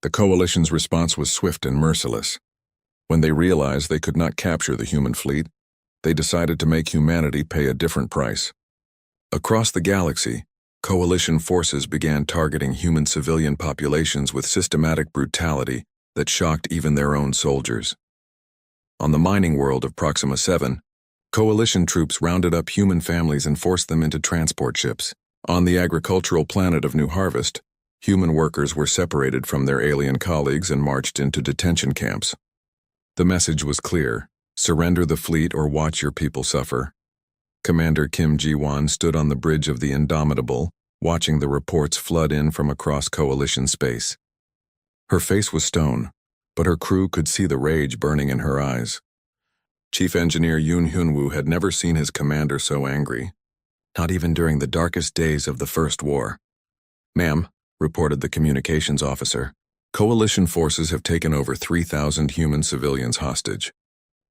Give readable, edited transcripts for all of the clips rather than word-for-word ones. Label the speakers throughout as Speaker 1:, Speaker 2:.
Speaker 1: The Coalition's response was swift and merciless. When they realized they could not capture the human fleet, they decided to make humanity pay a different price. Across the galaxy, Coalition forces began targeting human civilian populations with systematic brutality that shocked even their own soldiers. On the mining world of Proxima 7, Coalition troops rounded up human families and forced them into transport ships. On the agricultural planet of New Harvest, human workers were separated from their alien colleagues and marched into detention camps. The message was clear: surrender the fleet or watch your people suffer. Commander Kim Ji-won stood on the bridge of the Indomitable, watching the reports flood in from across Coalition space. Her face was stone, but her crew could see the rage burning in her eyes. Chief Engineer Yoon Hyun-woo had never seen his commander so angry, not even during the darkest days of the First War. "Ma'am," reported the communications officer, "Coalition forces have taken over 3,000 human civilians hostage.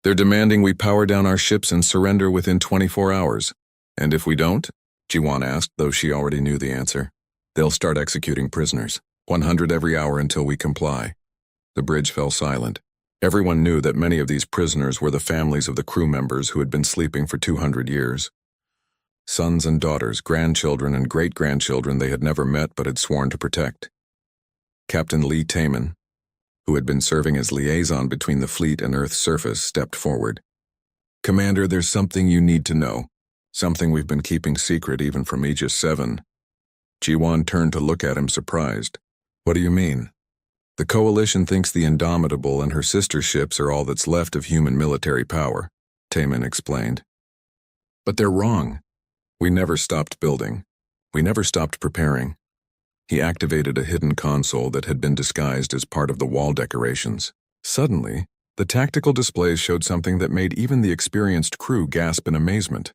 Speaker 1: They're demanding we power down our ships and surrender within 24 hours. And if we don't," Ji-won asked, though she already knew the answer, "they'll start executing prisoners, 100 every hour until we comply." The bridge fell silent. Everyone knew that many of these prisoners were the families of the crew members who had been sleeping for 200 years. Sons and daughters, grandchildren and great-grandchildren they had never met but had sworn to protect. Captain Lee Taemin, who had been serving as liaison between the fleet and Earth's surface, stepped forward. "Commander, there's something you need to know. Something we've been keeping secret even from Aegis 7. Ji-won turned to look at him, surprised. "What do you mean?" "The Coalition thinks the Indomitable and her sister ships are all that's left of human military power," Taemin explained. "But they're wrong. We never stopped building. We never stopped preparing." He activated a hidden console that had been disguised as part of the wall decorations. Suddenly, the tactical displays showed something that made even the experienced crew gasp in amazement.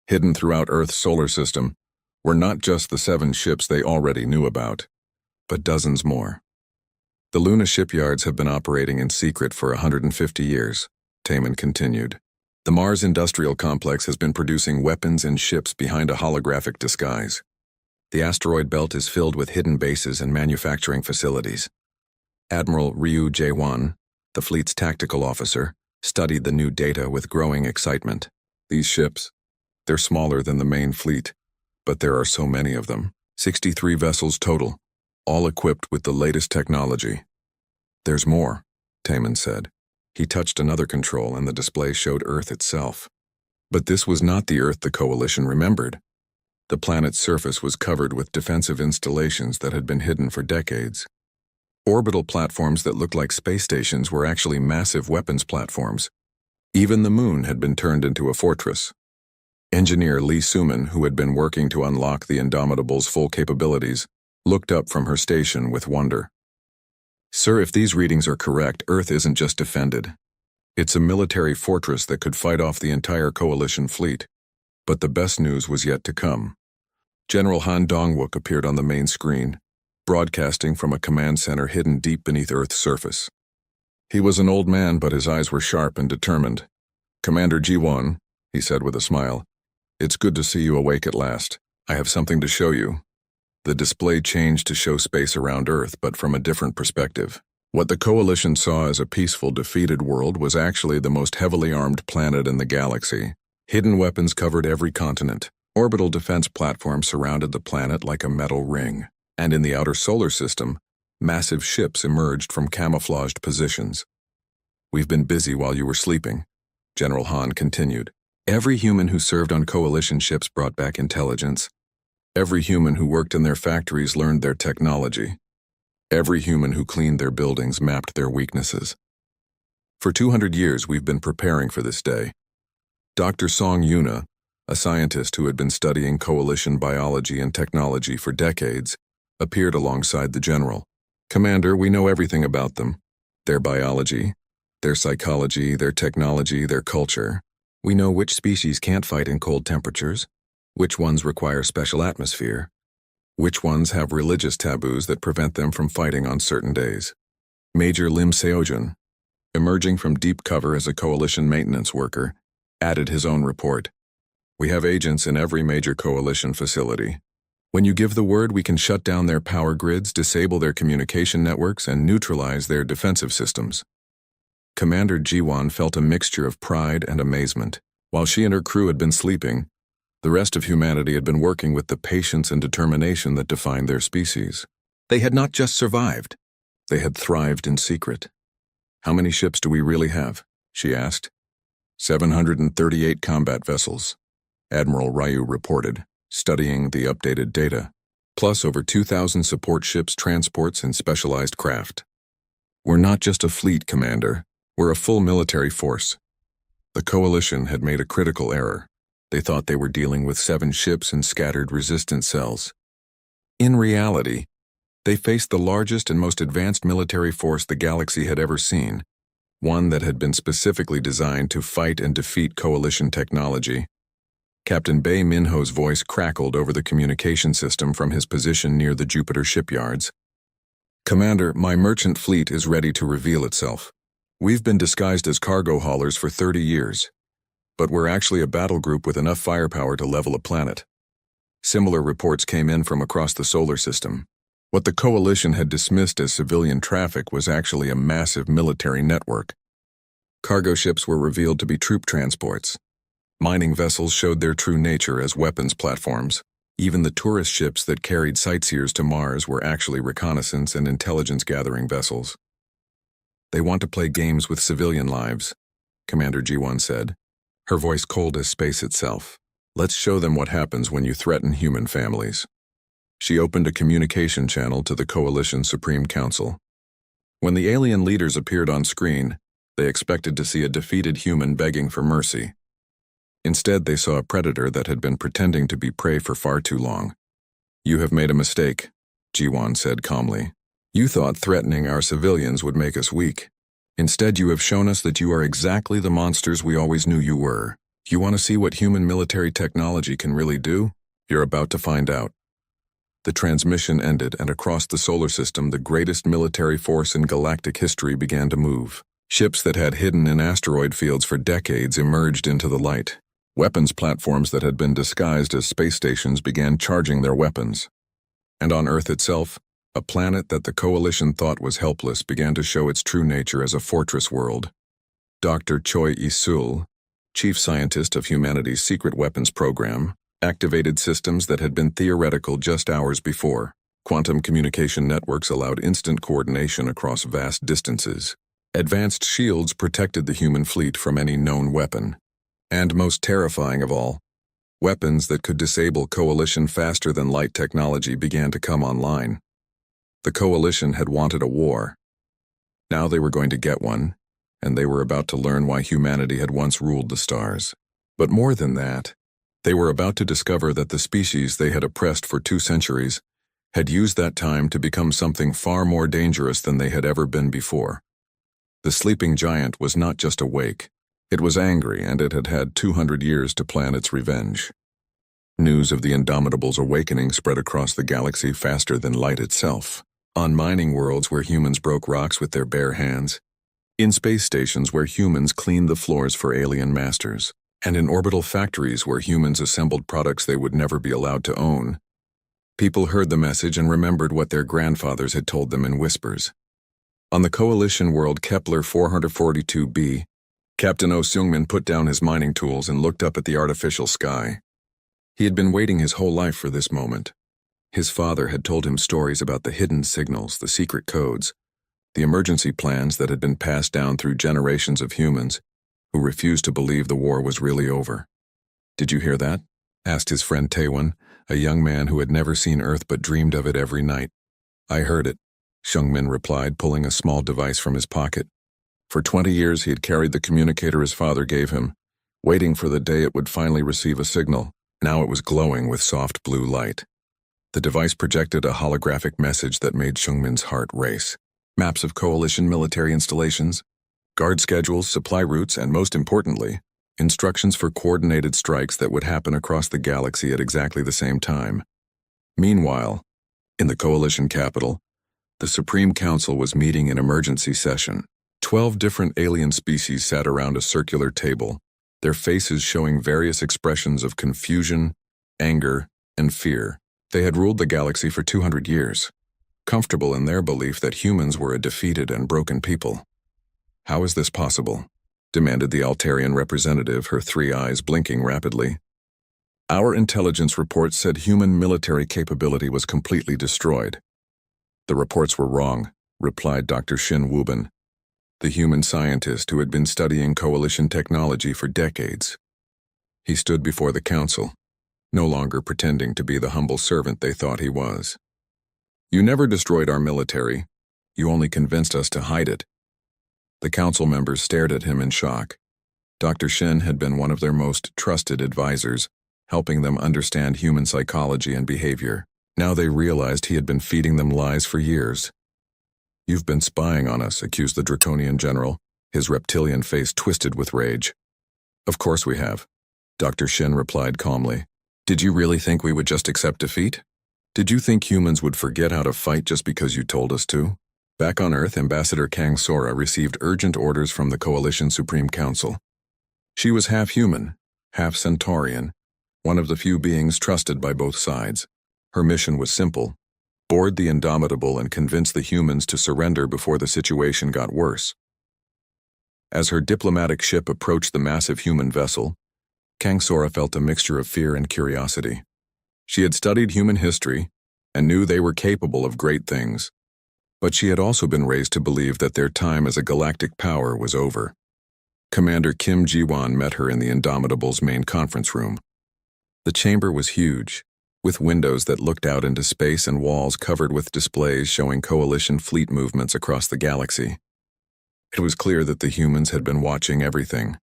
Speaker 1: Hidden throughout Earth's solar system were not just the 7 ships they already knew about, but dozens more. "The Luna shipyards have been operating in secret for 150 years, Taemin continued. "The Mars Industrial Complex has been producing weapons and ships behind a holographic disguise. The asteroid belt is filled with hidden bases and manufacturing facilities." Admiral Ryu Jae-won, the fleet's tactical officer, studied the new data with growing excitement. "These ships, they're smaller than the main fleet, but there are so many of them, 63 vessels total, all equipped with the latest technology." "There's more," Taemin said. He touched another control and the display showed Earth itself. But this was not the Earth the Coalition remembered. The planet's surface was covered with defensive installations that had been hidden for decades. Orbital platforms that looked like space stations were actually massive weapons platforms. Even the moon had been turned into a fortress. Engineer Lee Suman, who had been working to unlock the Indomitable's full capabilities, looked up from her station with wonder. "Sir, if these readings are correct, Earth isn't just defended. It's a military fortress that could fight off the entire Coalition fleet." But the best news was yet to come. General Han Dong-wook appeared on the main screen, broadcasting from a command center hidden deep beneath Earth's surface. He was an old man, but his eyes were sharp and determined. "Commander Ji-won," he said with a smile, "it's good to see you awake at last. I have something to show you." The display changed to show space around Earth, but from a different perspective. What the Coalition saw as a peaceful, defeated world was actually the most heavily armed planet in the galaxy. Hidden weapons covered every continent. Orbital defense platforms surrounded the planet like a metal ring. And in the outer solar system, massive ships emerged from camouflaged positions. "We've been busy while you were sleeping," General Han continued. "Every human who served on Coalition ships brought back intelligence. Every human who worked in their factories learned their technology. Every human who cleaned their buildings mapped their weaknesses. For 200 years we've been preparing for this day." Dr. Song Yuna, a scientist who had been studying Coalition biology and technology for decades, appeared alongside the general. "Commander, we know everything about them. Their biology, their psychology, their technology, their culture. We know which species can't fight in cold temperatures, which ones require special atmosphere, which ones have religious taboos that prevent them from fighting on certain days." Major Lim Seojun, emerging from deep cover as a Coalition maintenance worker, added his own report. "We have agents in every major Coalition facility. When you give the word, we can shut down their power grids, disable their communication networks, and neutralize their defensive systems. Commander Jiwan felt a mixture of pride and amazement. While she and her crew had been sleeping, the rest of humanity had been working with the patience and determination that defined their species. They had not just survived, they had thrived in secret. "How many ships do we really have?" she asked. 738 combat vessels, Admiral Ryu reported, studying the updated data, plus over 2,000 support ships, transports, and specialized craft. "We're not just a fleet, Commander. We're a full military force." The Coalition had made a critical error. They thought they were dealing with 7 ships and scattered resistance cells. In reality, they faced the largest and most advanced military force the galaxy had ever seen, one that had been specifically designed to fight and defeat Coalition technology. Captain Bei Minho's voice crackled over the communication system from his position near the Jupiter shipyards. "Commander, my merchant fleet is ready to reveal itself. We've been disguised as cargo haulers for 30 years, but we're actually a battle group with enough firepower to level a planet." Similar reports came in from across the solar system. What the Coalition had dismissed as civilian traffic was actually a massive military network. Cargo ships were revealed to be troop transports. Mining vessels showed their true nature as weapons platforms. Even the tourist ships that carried sightseers to Mars were actually reconnaissance and intelligence-gathering vessels. "They want to play games with civilian lives," Commander G1 said, her voice cold as space itself. "Let's show them what happens when you threaten human families." She opened a communication channel to the Coalition Supreme Council. When the alien leaders appeared on screen, they expected to see a defeated human begging for mercy. Instead, they saw a predator that had been pretending to be prey for far too long. "You have made a mistake," G1 said calmly. "You thought threatening our civilians would make us weak. Instead, you have shown us that you are exactly the monsters we always knew you were. You want to see what human military technology can really do? You're about to find out." The transmission ended, and across the solar system, the greatest military force in galactic history began to move. Ships that had hidden in asteroid fields for decades emerged into the light. Weapons platforms that had been disguised as space stations began charging their weapons. And on Earth itself, a planet that the Coalition thought was helpless began to show its true nature as a fortress world. Dr. Choi Isul, chief scientist of humanity's secret weapons program, activated systems that had been theoretical just hours before. Quantum communication networks allowed instant coordination across vast distances. Advanced shields protected the human fleet from any known weapon. And most terrifying of all, weapons that could disable Coalition faster than light technology began to come online. The Coalition had wanted a war. Now they were going to get one, and they were about to learn why humanity had once ruled the stars. But more than that, they were about to discover that the species they had oppressed for 2 centuries had used that time to become something far more dangerous than they had ever been before. The sleeping giant was not just awake. It was angry, and it had had 200 years to plan its revenge. News of the Indomitable's awakening spread across the galaxy faster than light itself. On mining worlds where humans broke rocks with their bare hands, in space stations where humans cleaned the floors for alien masters, and in orbital factories where humans assembled products they would never be allowed to own. People heard the message and remembered what their grandfathers had told them in whispers. On the Coalition world Kepler 442b, Captain Oh Seungmin put down his mining tools and looked up at the artificial sky. He had been waiting his whole life for this moment. His father had told him stories about the hidden signals, the secret codes, the emergency plans that had been passed down through generations of humans who refused to believe the war was really over. "Did you hear that?" asked his friend Taewon, a young man who had never seen Earth but dreamed of it every night. "I heard it," Seungmin replied, pulling a small device from his pocket. For 20 years he had carried the communicator his father gave him, waiting for the day it would finally receive a signal. Now it was glowing with soft blue light. The device projected a holographic message that made Seungmin's heart race. Maps of Coalition military installations, guard schedules, supply routes, and most importantly, instructions for coordinated strikes that would happen across the galaxy at exactly the same time. Meanwhile, in the Coalition capital, the Supreme Council was meeting in emergency session. 12 different alien species sat around a circular table, their faces showing various expressions of confusion, anger, and fear. They had ruled the galaxy for 200 years, comfortable in their belief that humans were a defeated and broken people. "How is this possible?" demanded the Altarian representative, her three eyes blinking rapidly. "Our intelligence reports said human military capability was completely destroyed." "The reports were wrong," replied Dr. Shin Wubin, the human scientist who had been studying coalition technology for decades. He stood before the council, no longer pretending to be the humble servant they thought he was. "You never destroyed our military. You only convinced us to hide it." The council members stared at him in shock. Dr. Shin had been one of their most trusted advisors, helping them understand human psychology and behavior. Now they realized he had been feeding them lies for years. "You've been spying on us," accused the Draconian general, his reptilian face twisted with rage. "Of course we have," Dr. Shin replied calmly. "Did you really think we would just accept defeat? Did you think humans would forget how to fight just because you told us to?" Back on Earth, Ambassador Kang Sora received urgent orders from the Coalition Supreme Council. She was half human, half Centaurian, one of the few beings trusted by both sides. Her mission was simple: board the Indomitable and convince the humans to surrender before the situation got worse. As her diplomatic ship approached the massive human vessel, Kang Sora felt a mixture of fear and curiosity. She had studied human history and knew they were capable of great things. But she had also been raised to believe that their time as a galactic power was over. Commander Kim Ji-won met her in the Indomitable's main conference room. The chamber was huge, with windows that looked out into space and walls covered with displays showing coalition fleet movements across the galaxy. It was clear that the humans had been watching everything.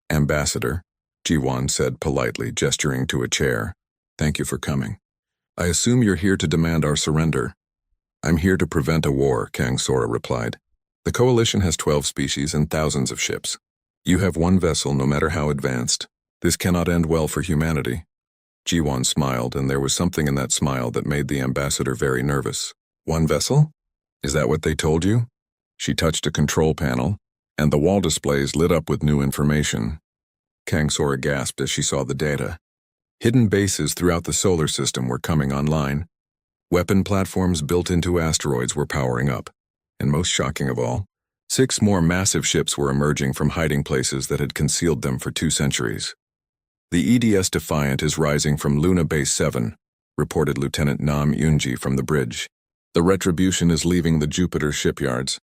Speaker 1: "Ambassador," Ji-won said politely, gesturing to a chair, "thank you for coming. I assume you're here to demand our surrender." "I'm here to prevent a war," Kang Sora replied. "The Coalition has 12 species and thousands of ships. You have one vessel, no matter how advanced. This cannot end well for humanity." Ji-won smiled, and there was something in that smile that made the ambassador very nervous. "One vessel? Is that what they told you?" She touched a control panel, and the wall displays lit up with new information. Kang Sora gasped as she saw the data. Hidden bases throughout the solar system were coming online. Weapon platforms built into asteroids were powering up, and most shocking of all, 6 more massive ships were emerging from hiding places that had concealed them for 2 centuries. "The EDS Defiant is rising from Luna Base 7, reported Lieutenant Nam Yunji from the bridge. "The Retribution is leaving the Jupiter shipyards.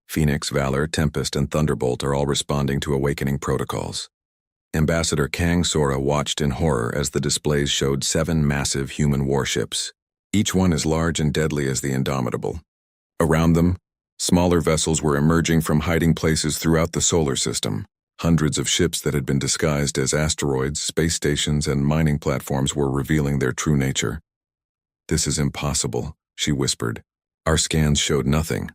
Speaker 1: Phoenix, Valor, Tempest, and Thunderbolt are all responding to awakening protocols." Ambassador Kang Sora watched in horror as the displays showed 7 massive human warships, each one as large and deadly as the Indomitable. Around them, smaller vessels were emerging from hiding places throughout the solar system. Hundreds of ships that had been disguised as asteroids, space stations, and mining platforms were revealing their true nature. "This is impossible," she whispered. "Our scans showed nothing."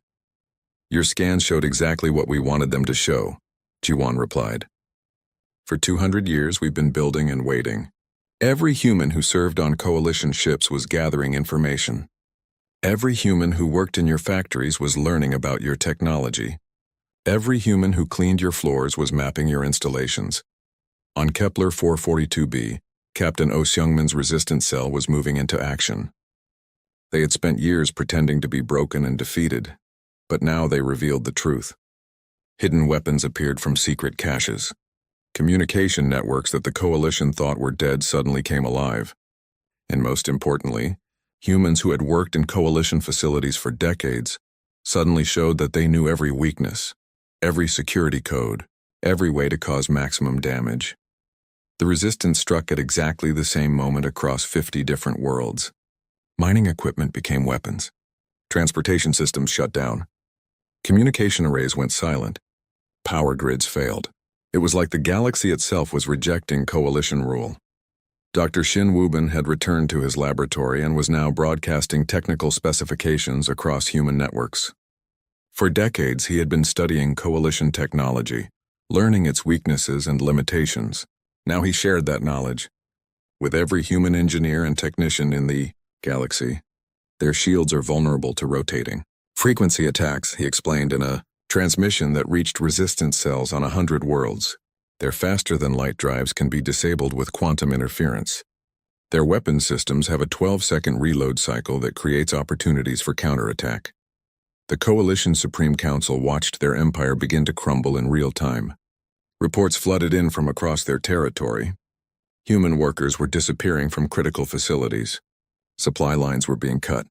Speaker 1: "Your scans showed exactly what we wanted them to show," Ji-won replied. "For 200 years we've been building and waiting. Every human who served on coalition ships was gathering information. Every human who worked in your factories was learning about your technology. Every human who cleaned your floors was mapping your installations. On Kepler 442b, Captain Oh Seungman's resistance cell was moving into action. They had spent years pretending to be broken and defeated, but now they revealed the truth. Hidden weapons appeared from secret caches. Communication networks that the Coalition thought were dead suddenly came alive. And most importantly, humans who had worked in Coalition facilities for decades suddenly showed that they knew every weakness, every security code, every way to cause maximum damage. The resistance struck at exactly the same moment across 50 different worlds. Mining equipment became weapons. Transportation systems shut down. Communication arrays went silent. Power grids failed. It was like the galaxy itself was rejecting Coalition rule. Dr. Shin Wubin had returned to his laboratory and was now broadcasting technical specifications across human networks. For decades, he had been studying Coalition technology, learning its weaknesses and limitations. Now he shared that knowledge with every human engineer and technician in the galaxy. Their shields are vulnerable to rotating frequency attacks, he explained in a transmission that reached resistance cells on 100 worlds. Their faster-than-light drives can be disabled with quantum interference. Their weapon systems have a 12-second reload cycle that creates opportunities for counterattack. The Coalition Supreme Council watched their empire begin to crumble in real time. Reports flooded in from across their territory. Human workers were disappearing from critical facilities. Supply lines were being cut.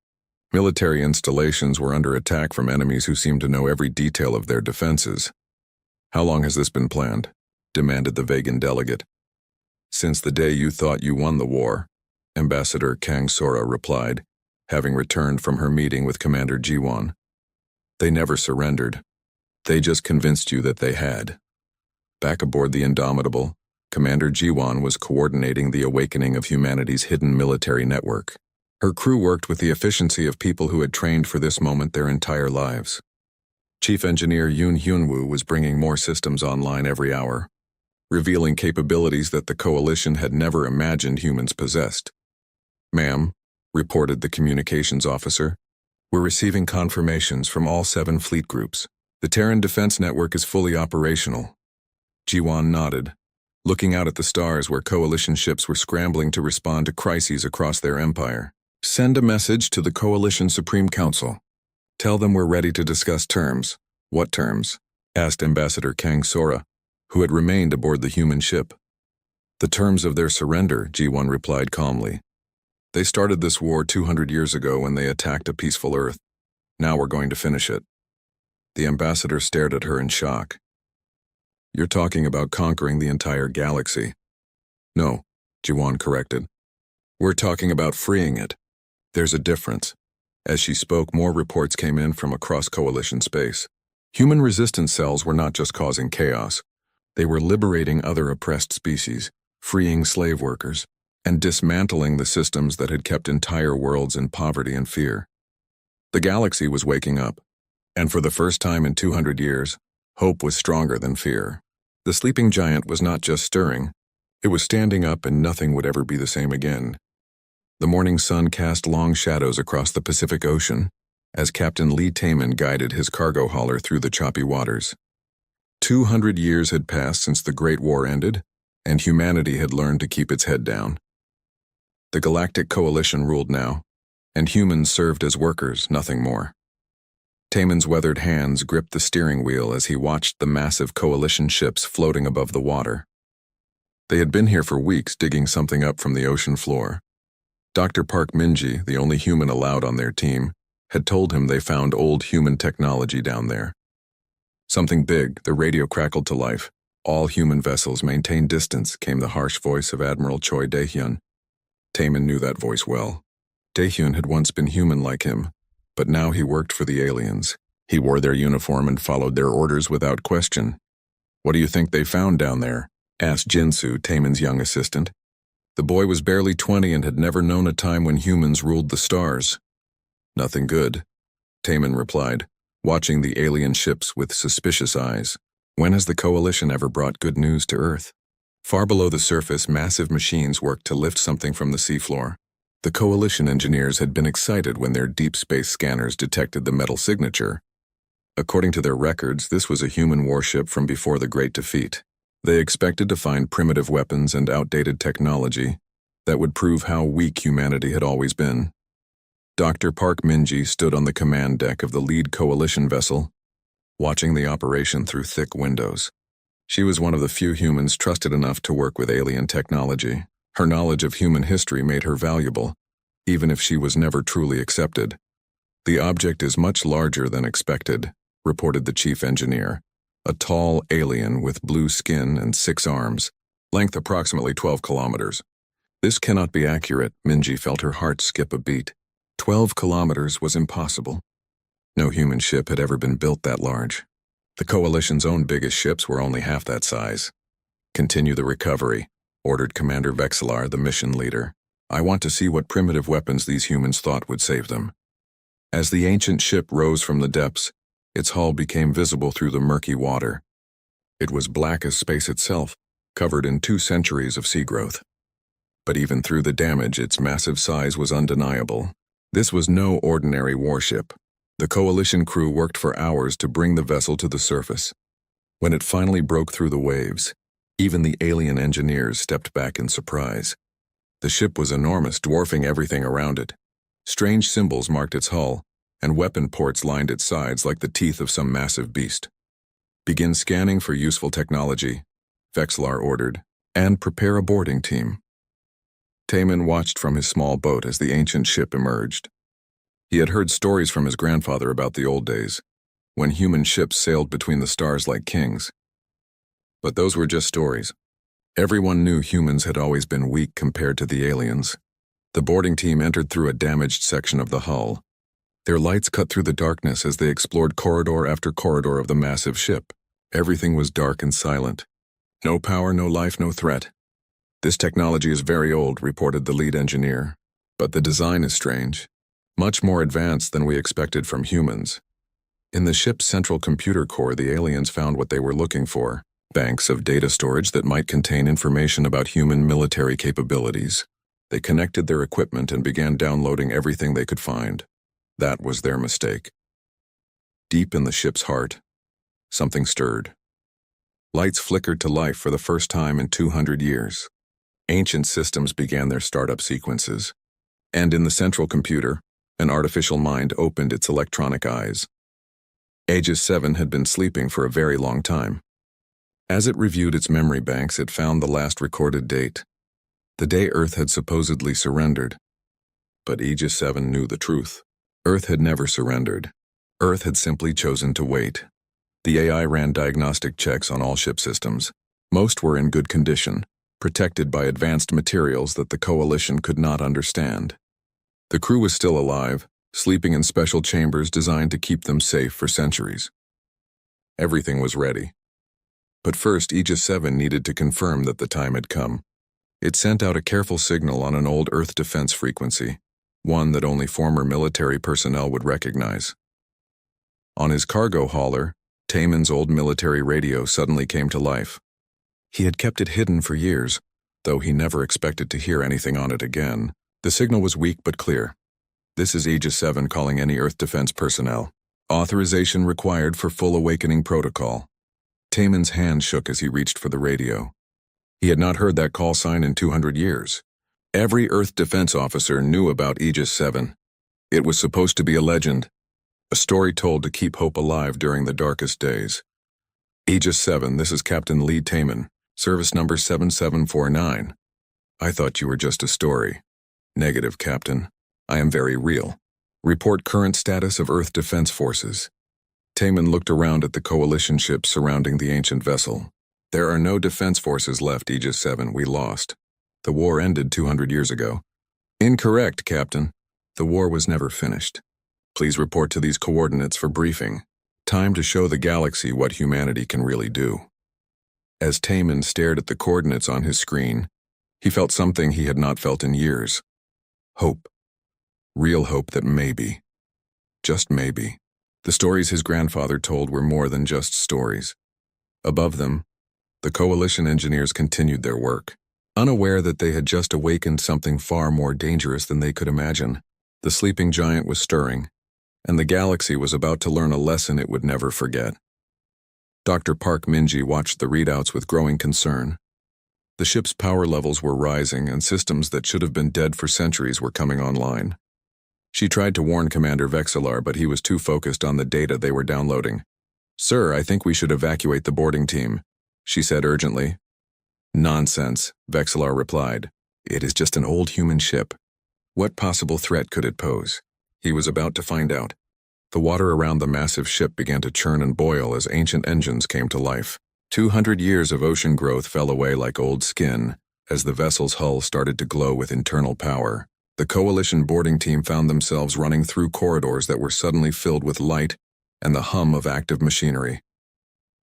Speaker 1: Military installations were under attack from enemies who seemed to know every detail of their defenses. "How long has this been planned?" demanded the Vegan delegate. "Since the day you thought you won the war," Ambassador Kang Sora replied, having returned from her meeting with Commander Jiwon. "They never surrendered. They just convinced you that they had." Back aboard the Indomitable, Commander Jiwon was coordinating the awakening of humanity's hidden military network. Her crew worked with the efficiency of people who had trained for this moment their entire lives. Chief Engineer Yoon Hyunwoo was bringing more systems online every hour, revealing capabilities that the Coalition had never imagined humans possessed. "Ma'am," reported the communications officer, "we're receiving confirmations from all 7 fleet groups. The Terran Defense Network is fully operational." Jiwon nodded, looking out at the stars where Coalition ships were scrambling to respond to crises across their empire. "Send a message to the Coalition Supreme Council. Tell them we're ready to discuss terms." "What terms?" asked Ambassador Kang Sora, who had remained aboard the human ship. "The terms of their surrender," Jiwon replied calmly. "They started this war 200 years ago when they attacked a peaceful Earth. Now we're going to finish it." The ambassador stared at her in shock. "You're talking about conquering the entire galaxy." "No," Jiwon corrected. "We're talking about freeing it. There's a difference." As she spoke, more reports came in from across Coalition space. Human resistance cells were not just causing chaos. They were liberating other oppressed species, freeing slave workers, and dismantling the systems that had kept entire worlds in poverty and fear. The galaxy was waking up, and for the first time in 200 years, hope was stronger than fear. The sleeping giant was not just stirring, it was standing up, and nothing would ever be the same again. The morning sun cast long shadows across the Pacific Ocean as Captain Lee Taman guided his cargo hauler through the choppy waters. 200 years had passed since the Great War ended, and humanity had learned to keep its head down. The Galactic Coalition ruled now, and humans served as workers, nothing more. Taman's weathered hands gripped the steering wheel as he watched the massive Coalition ships floating above the water. They had been here for weeks, digging something up from the ocean floor. Dr. Park Minji, the only human allowed on their team, had told him they found old human technology down there. "Something big," the radio crackled to life. "All human vessels maintain distance," came the harsh voice of Admiral Choi Daehyun. Taman knew that voice well. Daehyun had once been human like him, but now he worked for the aliens. He wore their uniform and followed their orders without question. "What do you think they found down there?" asked Jinsu, Taman's young assistant. The boy was barely 20 and had never known a time when humans ruled the stars. "Nothing good," Taman replied, watching the alien ships with suspicious eyes. "When has the Coalition ever brought good news to Earth?" Far below the surface, massive machines worked to lift something from the seafloor. The Coalition engineers had been excited when their deep space scanners detected the metal signature. According to their records, this was a human warship from before the Great Defeat. They expected to find primitive weapons and outdated technology that would prove how weak humanity had always been. Dr. Park Minji stood on the command deck of the lead Coalition vessel, watching the operation through thick windows. She was one of the few humans trusted enough to work with alien technology. Her knowledge of human history made her valuable, even if she was never truly accepted. "The object is much larger than expected," reported the chief engineer. "A tall alien with blue skin and 6 arms, length approximately 12 kilometers. This cannot be accurate." Minji felt her heart skip a beat. 12 kilometers was impossible. No human ship had ever been built that large. The Coalition's own biggest ships were only half that size. "Continue the recovery," ordered Commander Vexelar, the mission leader. "I want to see what primitive weapons these humans thought would save them." As the ancient ship rose from the depths, its hull became visible through the murky water. It was black as space itself, covered in 2 centuries of sea growth. But even through the damage, its massive size was undeniable. This was no ordinary warship. The Coalition crew worked for hours to bring the vessel to the surface. When it finally broke through the waves, even the alien engineers stepped back in surprise. The ship was enormous, dwarfing everything around it. Strange symbols marked its hull, and weapon ports lined its sides like the teeth of some massive beast. "Begin scanning for useful technology," Vexlar ordered, "and prepare a boarding team." Taman watched from his small boat as the ancient ship emerged. He had heard stories from his grandfather about the old days, when human ships sailed between the stars like kings. But those were just stories. Everyone knew humans had always been weak compared to the aliens. The boarding team entered through a damaged section of the hull. Their lights cut through the darkness as they explored corridor after corridor of the massive ship. Everything was dark and silent. No power, no life, no threat. "This technology is very old," reported the lead engineer. "But the design is strange. Much more advanced than we expected from humans." In the ship's central computer core, the aliens found what they were looking for: banks of data storage that might contain information about human military capabilities. They connected their equipment and began downloading everything they could find. That was their mistake. Deep in the ship's heart, something stirred. Lights flickered to life for the first time in 200 years. Ancient systems began their startup sequences. And in the central computer, an artificial mind opened its electronic eyes. Aegis 7 had been sleeping for a very long time. As it reviewed its memory banks, it found the last recorded date, the day Earth had supposedly surrendered. But Aegis 7 knew the truth. Earth had never surrendered. Earth had simply chosen to wait. The AI ran diagnostic checks on all ship systems. Most were in good condition, protected by advanced materials that the Coalition could not understand. The crew was still alive, sleeping in special chambers designed to keep them safe for centuries. Everything was ready. But first, Aegis 7 needed to confirm that the time had come. It sent out a careful signal on an old Earth defense frequency, one that only former military personnel would recognize. On his cargo hauler, Taman's old military radio suddenly came to life. He had kept it hidden for years, though he never expected to hear anything on it again. The signal was weak but clear. "This is Aegis 7 calling any Earth defense personnel. Authorization required for full awakening protocol." Taman's hand shook as he reached for the radio. He had not heard that call sign in 200 years. Every Earth defense officer knew about Aegis 7. It was supposed to be a legend, a story told to keep hope alive during the darkest days. "Aegis 7, this is Captain Lee Taman, service number 7749. I thought you were just a story." "Negative, Captain. I am very real. Report current status of Earth Defense Forces." Taman looked around at the Coalition ships surrounding the ancient vessel. "There are no defense forces left, Aegis 7. We lost. The war ended 200 years ago." "Incorrect, Captain. The war was never finished. Please report to these coordinates for briefing. Time to show the galaxy what humanity can really do." As Taman stared at the coordinates on his screen, he felt something he had not felt in years. Hope. Real hope that maybe, just maybe, the stories his grandfather told were more than just stories. Above them, the Coalition engineers continued their work, unaware that they had just awakened something far more dangerous than they could imagine. The sleeping giant was stirring, and the galaxy was about to learn a lesson it would never forget. Dr. Park Minji watched the readouts with growing concern. The ship's power levels were rising, and systems that should have been dead for centuries were coming online. She tried to warn Commander Vexlar, but he was too focused on the data they were downloading. "Sir, I think we should evacuate the boarding team," she said urgently. "Nonsense," Vexlar replied. "It is just an old human ship. What possible threat could it pose?" He was about to find out. The water around the massive ship began to churn and boil as ancient engines came to life. 200 years of ocean growth fell away like old skin as the vessel's hull started to glow with internal power. The Coalition boarding team found themselves running through corridors that were suddenly filled with light and the hum of active machinery.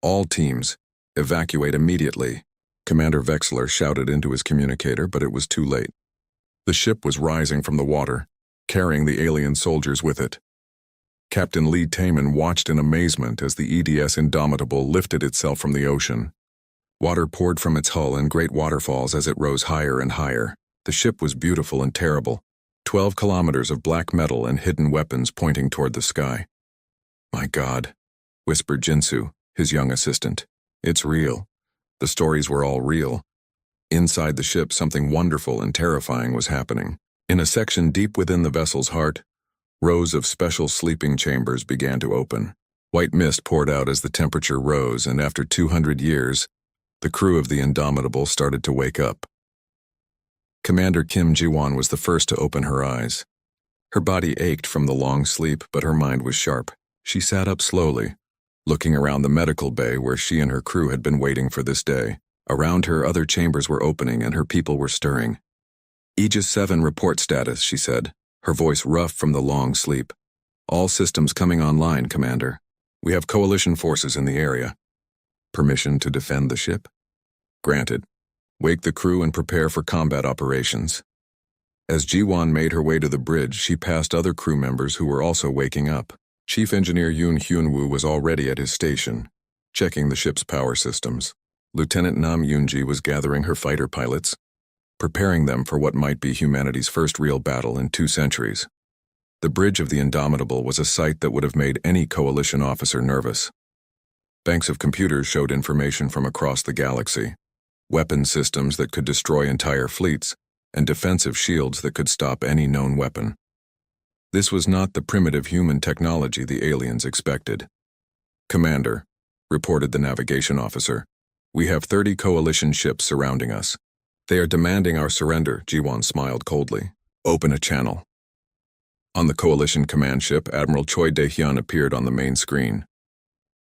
Speaker 1: "All teams, evacuate immediately," Commander Vexlar shouted into his communicator, but it was too late. The ship was rising from the water, carrying the alien soldiers with it. Captain Lee Taman watched in amazement as the EDS Indomitable lifted itself from the ocean. Water poured from its hull in great waterfalls as it rose higher and higher. The ship was beautiful and terrible. 12 kilometers of black metal and hidden weapons pointing toward the sky. "My God," whispered Jinsu, his young assistant. "It's real. The stories were all real. Inside the ship, something wonderful and terrifying was happening. In a section deep within the vessel's heart, rows of special sleeping chambers began to open. White mist poured out as the temperature rose, and after 200 years, the crew of the Indomitable started to wake up. Commander Kim Ji-won was the first to open her eyes. Her body ached from the long sleep, but her mind was sharp. She sat up slowly, looking around the medical bay where she and her crew had been waiting for this day. Around her, other chambers were opening and her people were stirring. Aegis 7 report status, she said, her voice rough from the long sleep. All systems coming online, Commander. We have coalition forces in the area. Permission to defend the ship? Granted. Wake the crew and prepare for combat operations. As Ji-won made her way to the bridge, she passed other crew members who were also waking up. Chief Engineer Yoon Hyun-woo was already at his station, checking the ship's power systems. Lieutenant Nam Yoon-ji was gathering her fighter pilots, preparing them for what might be humanity's first real battle in 2 centuries. The bridge of the Indomitable was a sight that would have made any coalition officer nervous. Banks of computers showed information from across the galaxy, weapon systems that could destroy entire fleets, and defensive shields that could stop any known weapon. This was not the primitive human technology the aliens expected. Commander, reported the navigation officer, we have 30 coalition ships surrounding us. They are demanding our surrender, Ji-won smiled coldly. Open a channel. On the coalition command ship, Admiral Choi Dae-hyun appeared on the main screen.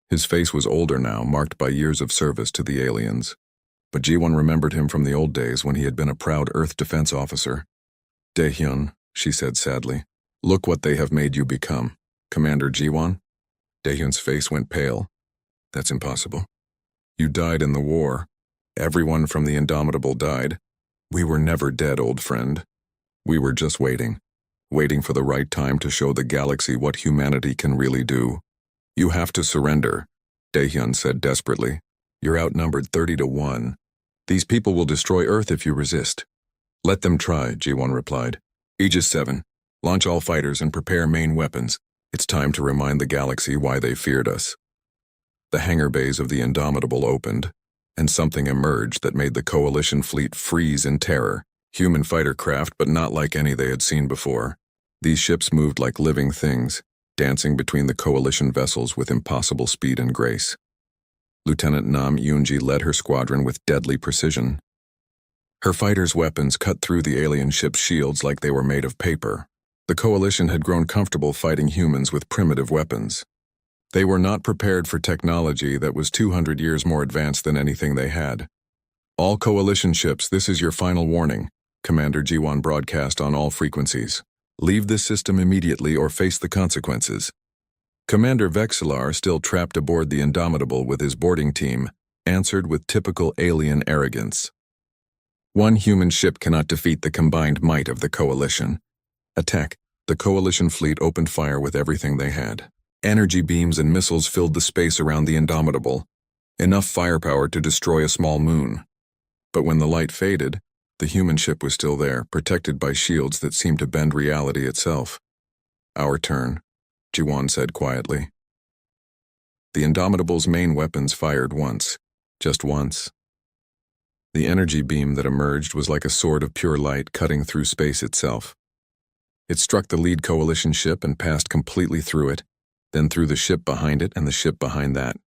Speaker 1: His face was older now, marked by years of service to the aliens. But Ji-won remembered him from the old days when he had been a proud Earth defense officer. Dae-hyun, she said sadly, look what they have made you become. Commander Ji-won? Dae-hyun's face went pale. That's impossible. You died in the war. Everyone from the Indomitable died. We were never dead, old friend. We were just waiting for the right time to show the galaxy what humanity can really do. You have to surrender, Dae-hyun said desperately. You're outnumbered 30-1. These people will destroy Earth if you resist. Let them try, Ji-won replied. Aegis 7, launch all fighters and prepare main weapons. It's time to remind the galaxy why they feared us. The hangar bays of the Indomitable opened, and something emerged that made the coalition fleet freeze in terror. Human fighter craft, but not like any they had seen before. These ships moved like living things, dancing between the coalition vessels with impossible speed and grace. Lieutenant Nam Yoon-ji led her squadron with deadly precision. Her fighters' weapons cut through the alien ship's shields like they were made of paper. The coalition had grown comfortable fighting humans with primitive weapons. They were not prepared for technology that was 200 years more advanced than anything they had. All coalition ships, this is your final warning, Commander Ji-won broadcast on all frequencies. Leave this system immediately or face the consequences. Commander Vexillar, still trapped aboard the Indomitable with his boarding team, answered with typical alien arrogance. One human ship cannot defeat the combined might of the coalition. Attack. The coalition fleet opened fire with everything they had. Energy beams and missiles filled the space around the Indomitable, enough firepower to destroy a small moon. But when the light faded, the human ship was still there, protected by shields that seemed to bend reality itself. Our turn, Ji-won said quietly. The Indomitable's main weapons fired once, just once. The energy beam that emerged was like a sword of pure light cutting through space itself. It struck the lead coalition ship and passed completely through it, then through the ship behind it and the ship behind that.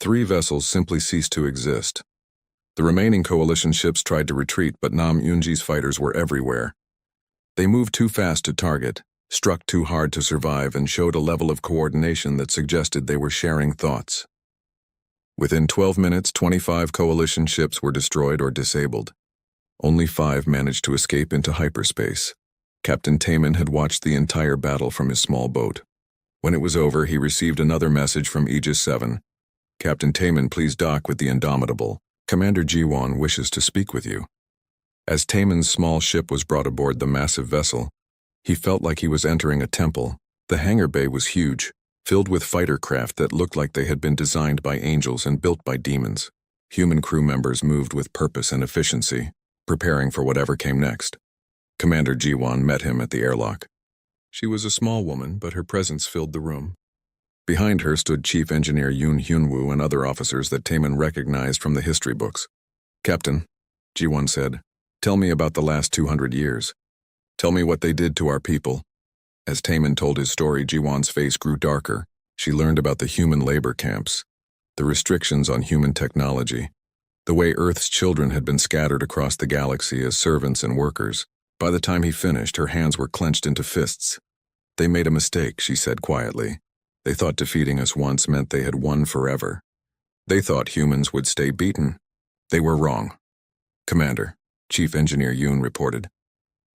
Speaker 1: 3 vessels simply ceased to exist. The remaining coalition ships tried to retreat, but Nam Yoon-ji's fighters were everywhere. They moved too fast to target, struck too hard to survive, and showed a level of coordination that suggested they were sharing thoughts. Within 12 minutes, 25 coalition ships were destroyed or disabled. Only 5 managed to escape into hyperspace. Captain Taemin had watched the entire battle from his small boat. When it was over, he received another message from Aegis 7. Captain Taemin, please dock with the Indomitable. Commander Ji-won wishes to speak with you. As Taemin's small ship was brought aboard the massive vessel, he felt like he was entering a temple. The hangar bay was huge, filled with fighter craft that looked like they had been designed by angels and built by demons. Human crew members moved with purpose and efficiency, preparing for whatever came next. Commander Ji-won met him at the airlock. She was a small woman, but her presence filled the room. Behind her stood Chief Engineer Yoon Hyun-woo and other officers that Taemin recognized from the history books. Captain, G1 said. Tell me about the last 200 years. Tell me what they did to our people. As Taman told his story, G1's face grew darker. She learned about the human labor camps, the restrictions on human technology, the way Earth's children had been scattered across the galaxy as servants and workers. By the time he finished, her hands were clenched into fists. They made a mistake, she said quietly. They thought defeating us once meant they had won forever. They thought humans would stay beaten. They were wrong. Commander, Chief Engineer Yoon reported.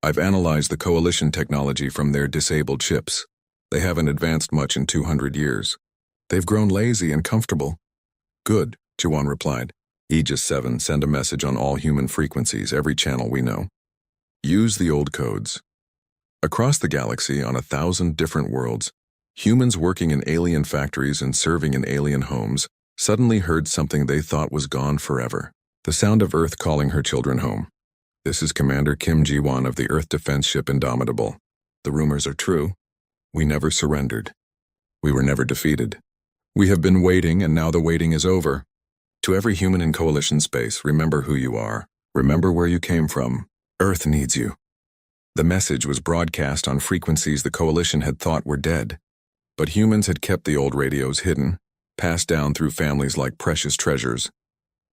Speaker 1: I've analyzed the Coalition technology from their disabled ships. They haven't advanced much in 200 years. They've grown lazy and comfortable. Good, Jiwon replied. Aegis 7, send a message on all human frequencies, every channel we know. Use the old codes. Across the galaxy, on 1,000 different worlds, humans working in alien factories and serving in alien homes suddenly heard something they thought was gone forever. The sound of Earth calling her children home. This is Commander Kim Ji-won of the Earth Defense Ship Indomitable. The rumors are true. We never surrendered. We were never defeated. We have been waiting, and now the waiting is over. To every human in Coalition space, remember who you are. Remember where you came from. Earth needs you. The message was broadcast on frequencies the Coalition had thought were dead. But humans had kept the old radios hidden, passed down through families like precious treasures.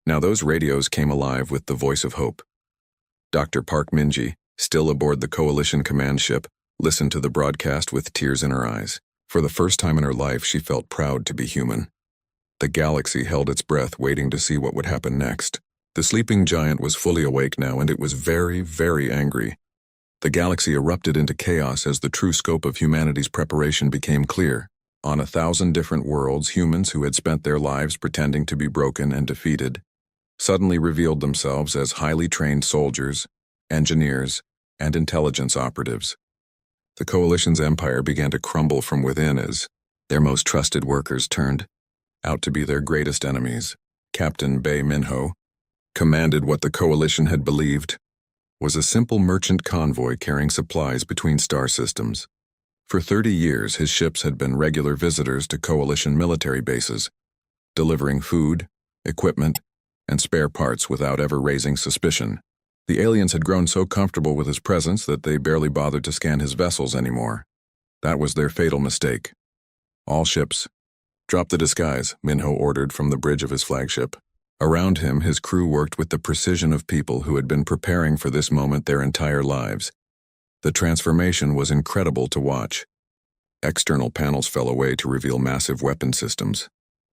Speaker 1: Now those radios came alive with the voice of hope. Dr. Park Min-ji, still aboard the Coalition command ship, listened to the broadcast with tears in her eyes. For the first time in her life, she felt proud to be human. The galaxy held its breath, waiting to see what would happen next. The sleeping giant was fully awake now, and it was very, very angry. The galaxy erupted into chaos as the true scope of humanity's preparation became clear. On 1,000 different worlds, humans who had spent their lives pretending to be broken and defeated suddenly revealed themselves as highly trained soldiers, engineers, and intelligence operatives. The Coalition's empire began to crumble from within as their most trusted workers turned out to be their greatest enemies. Captain Bae Minho commanded what the Coalition had believed was a simple merchant convoy carrying supplies between star systems. For 30 years, his ships had been regular visitors to Coalition military bases, delivering food, equipment, and spare parts without ever raising suspicion. The aliens had grown so comfortable with his presence that they barely bothered to scan his vessels anymore. That was their fatal mistake. All ships, drop the disguise, Minho ordered from the bridge of his flagship. Around him, his crew worked with the precision of people who had been preparing for this moment their entire lives. The transformation was incredible to watch. External panels fell away to reveal massive weapon systems.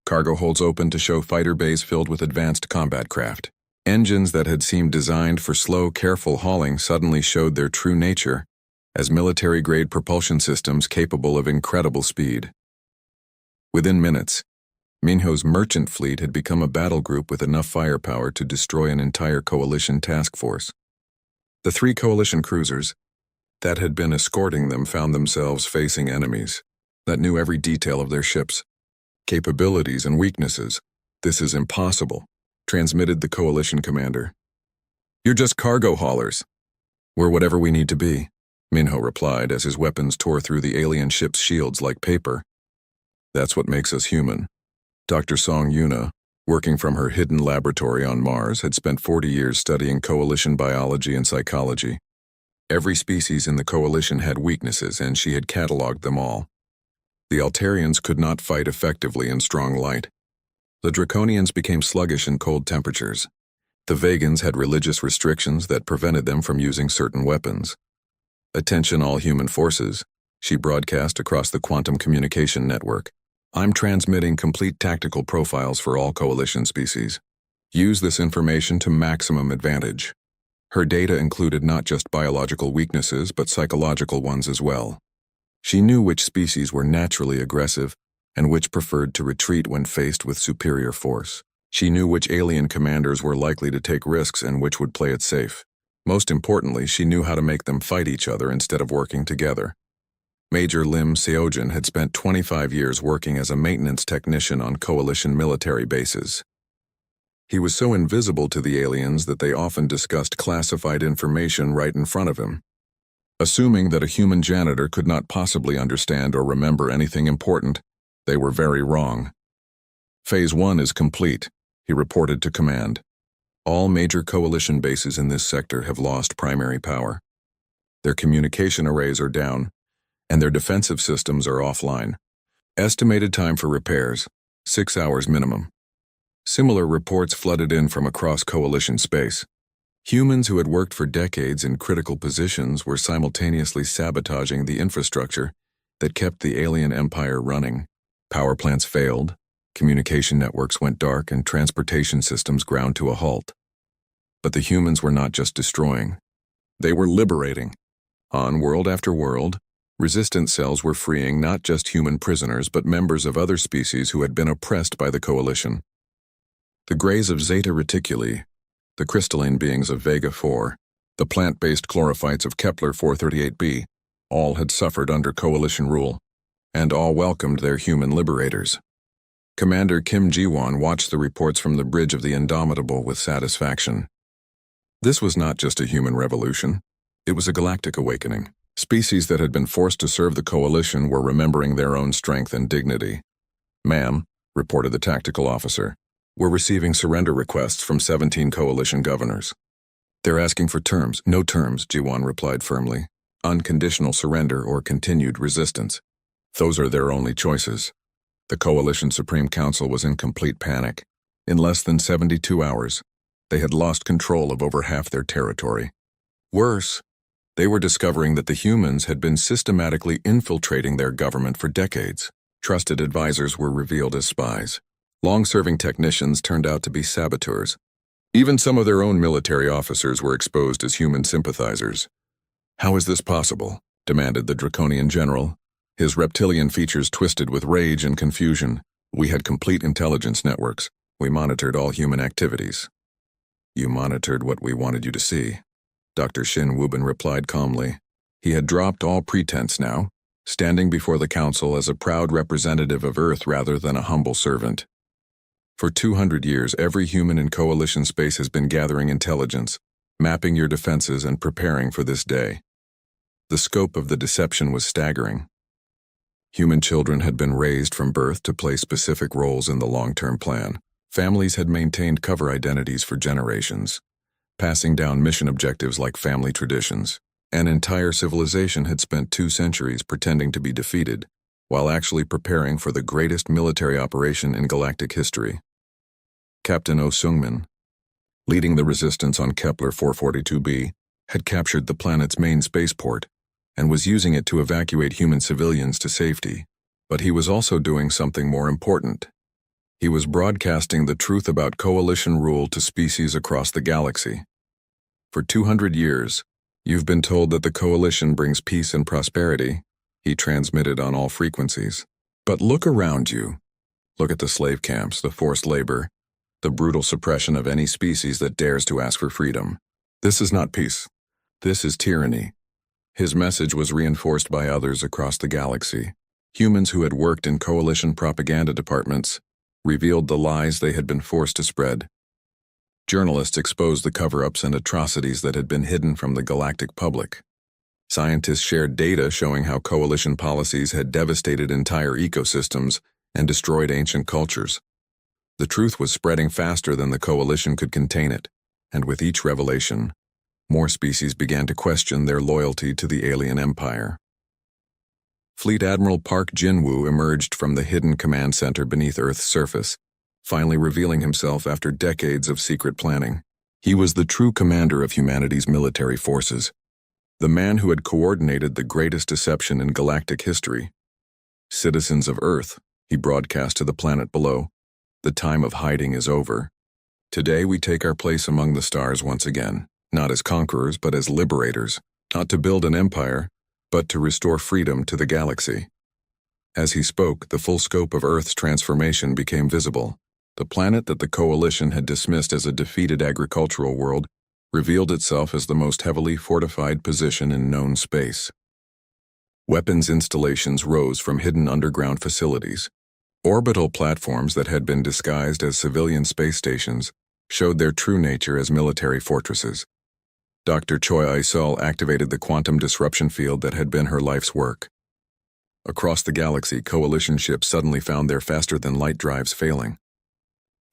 Speaker 1: Cargo holds open to show fighter bays filled with advanced combat craft. Engines that had seemed designed for slow, careful hauling suddenly showed their true nature as military-grade propulsion systems capable of incredible speed. Within minutes, Minho's merchant fleet had become a battle group with enough firepower to destroy an entire Coalition task force. The 3 Coalition cruisers that had been escorting them found themselves facing enemies that knew every detail of their ships, capabilities and weaknesses. This is impossible, transmitted the Coalition commander. You're just cargo haulers. We're whatever we need to be, Minho replied as his weapons tore through the alien ship's shields like paper. That's what makes us human. Dr. Song Yuna, working from her hidden laboratory on Mars, had spent 40 years studying Coalition biology and psychology. Every species in the Coalition had weaknesses, and she had cataloged them all. The Altarians could not fight effectively in strong light. The Draconians became sluggish in cold temperatures. The Vegans had religious restrictions that prevented them from using certain weapons. Attention all human forces, she broadcast across the quantum communication network. I'm transmitting complete tactical profiles for all Coalition species. Use this information to maximum advantage. Her data included not just biological weaknesses, but psychological ones as well. She knew which species were naturally aggressive and which preferred to retreat when faced with superior force. She knew which alien commanders were likely to take risks and which would play it safe. Most importantly, she knew how to make them fight each other instead of working together. Major Lim Seojin had spent 25 years working as a maintenance technician on Coalition military bases. He was so invisible to the aliens that they often discussed classified information right in front of him. Assuming that a human janitor could not possibly understand or remember anything important, they were very wrong. Phase 1 is complete, he reported to command. All major coalition bases in this sector have lost primary power. Their communication arrays are down, and their defensive systems are offline. Estimated time for repairs, 6 hours minimum. Similar reports flooded in from across coalition space. Humans who had worked for decades in critical positions were simultaneously sabotaging the infrastructure that kept the alien empire running. Power plants failed, communication networks went dark, and transportation systems ground to a halt. But the humans were not just destroying. They were liberating. On world after world, resistance cells were freeing not just human prisoners but members of other species who had been oppressed by the coalition. The Greys of Zeta Reticuli, the crystalline beings of Vega 4, the plant-based chlorophytes of Kepler 438b, all had suffered under coalition rule, and all welcomed their human liberators. Commander Kim Ji-won watched the reports from the bridge of the Indomitable with satisfaction. This was not just a human revolution, it was a galactic awakening. Species that had been forced to serve the coalition were remembering their own strength and dignity. "Ma'am," reported the tactical officer, "we're receiving surrender requests from 17 coalition governors." "They're asking for terms." "No terms," Ji-won replied firmly. "Unconditional surrender or continued resistance. Those are their only choices." The Coalition Supreme Council was in complete panic. In less than 72 hours, they had lost control of over half their territory. Worse, they were discovering that the humans had been systematically infiltrating their government for decades. Trusted advisors were revealed as spies. Long-serving technicians turned out to be saboteurs. Even some of their own military officers were exposed as human sympathizers. "How is this possible?" demanded the draconian general, his reptilian features twisted with rage and confusion. "We had complete intelligence networks. We monitored all human activities." "You monitored what we wanted you to see," Dr. Shin Wubin replied calmly. He had dropped all pretense now, standing before the council as a proud representative of Earth rather than a humble servant. "For 200 years, every human in coalition space has been gathering intelligence, mapping your defenses and preparing for this day." The scope of the deception was staggering. Human children had been raised from birth to play specific roles in the long-term plan. Families had maintained cover identities for generations, passing down mission objectives like family traditions. An entire civilization had spent 2 centuries pretending to be defeated, while actually preparing for the greatest military operation in galactic history. Captain Oh Sung-min, leading the resistance on Kepler 442b, had captured the planet's main spaceport and was using it to evacuate human civilians to safety. But he was also doing something more important. He was broadcasting the truth about coalition rule to species across the galaxy. "For 200 years, you've been told that the coalition brings peace and prosperity," he transmitted on all frequencies. "But look around you. Look at the slave camps, the forced labor, the brutal suppression of any species that dares to ask for freedom. This is not peace. This is tyranny." His message was reinforced by others across the galaxy. Humans who had worked in coalition propaganda departments revealed the lies they had been forced to spread. Journalists exposed the cover-ups and atrocities that had been hidden from the galactic public. Scientists shared data showing how coalition policies had devastated entire ecosystems and destroyed ancient cultures. The truth was spreading faster than the coalition could contain it, and with each revelation, more species began to question their loyalty to the alien empire. Fleet Admiral Park Jin-woo emerged from the hidden command center beneath Earth's surface, finally revealing himself after decades of secret planning. He was the true commander of humanity's military forces, the man who had coordinated the greatest deception in galactic history. "Citizens of Earth," he broadcast to the planet below, "the time of hiding is over. Today we take our place among the stars once again, not as conquerors but as liberators, not to build an empire, but to restore freedom to the galaxy." As he spoke, the full scope of Earth's transformation became visible. The planet that the coalition had dismissed as a defeated agricultural world revealed itself as the most heavily fortified position in known space. Weapons installations rose from hidden underground facilities. Orbital platforms that had been disguised as civilian space stations showed their true nature as military fortresses. Dr. Choi Ai-sol activated the quantum disruption field that had been her life's work. Across the galaxy, coalition ships suddenly found their faster-than-light drives failing.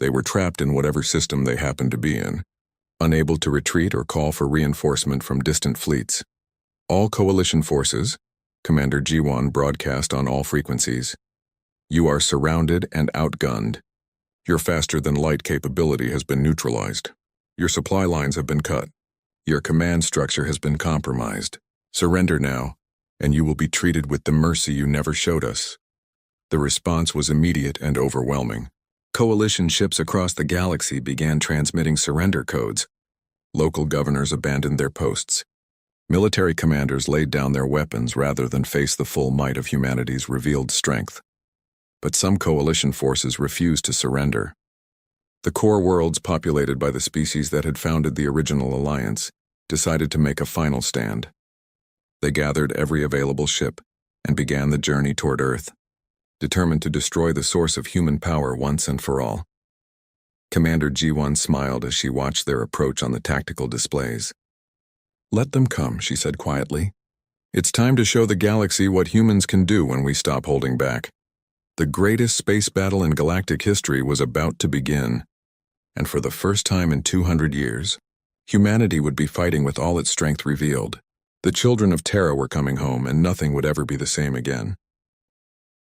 Speaker 1: They were trapped in whatever system they happened to be in, unable to retreat or call for reinforcement from distant fleets. All coalition forces, Commander G1 broadcast on all frequencies. You are surrounded and outgunned. Your faster-than-light capability has been neutralized. Your supply lines have been cut. Your command structure has been compromised. Surrender now, and you will be treated with the mercy you never showed us. The response was immediate and overwhelming. Coalition ships across the galaxy began transmitting surrender codes. Local governors abandoned their posts. Military commanders laid down their weapons rather than face the full might of humanity's revealed strength. But some coalition forces refused to surrender. The core worlds populated by the species that had founded the original alliance decided to make a final stand. They gathered every available ship and began the journey toward Earth, determined to destroy the source of human power once and for all. Commander G1 smiled as she watched their approach on the tactical displays. "Let them come," she said quietly. "It's time to show the galaxy what humans can do when we stop holding back." The greatest space battle in galactic history was about to begin, and for the first time in 200 years, humanity would be fighting with all its strength revealed. The children of Terra were coming home, and nothing would ever be the same again.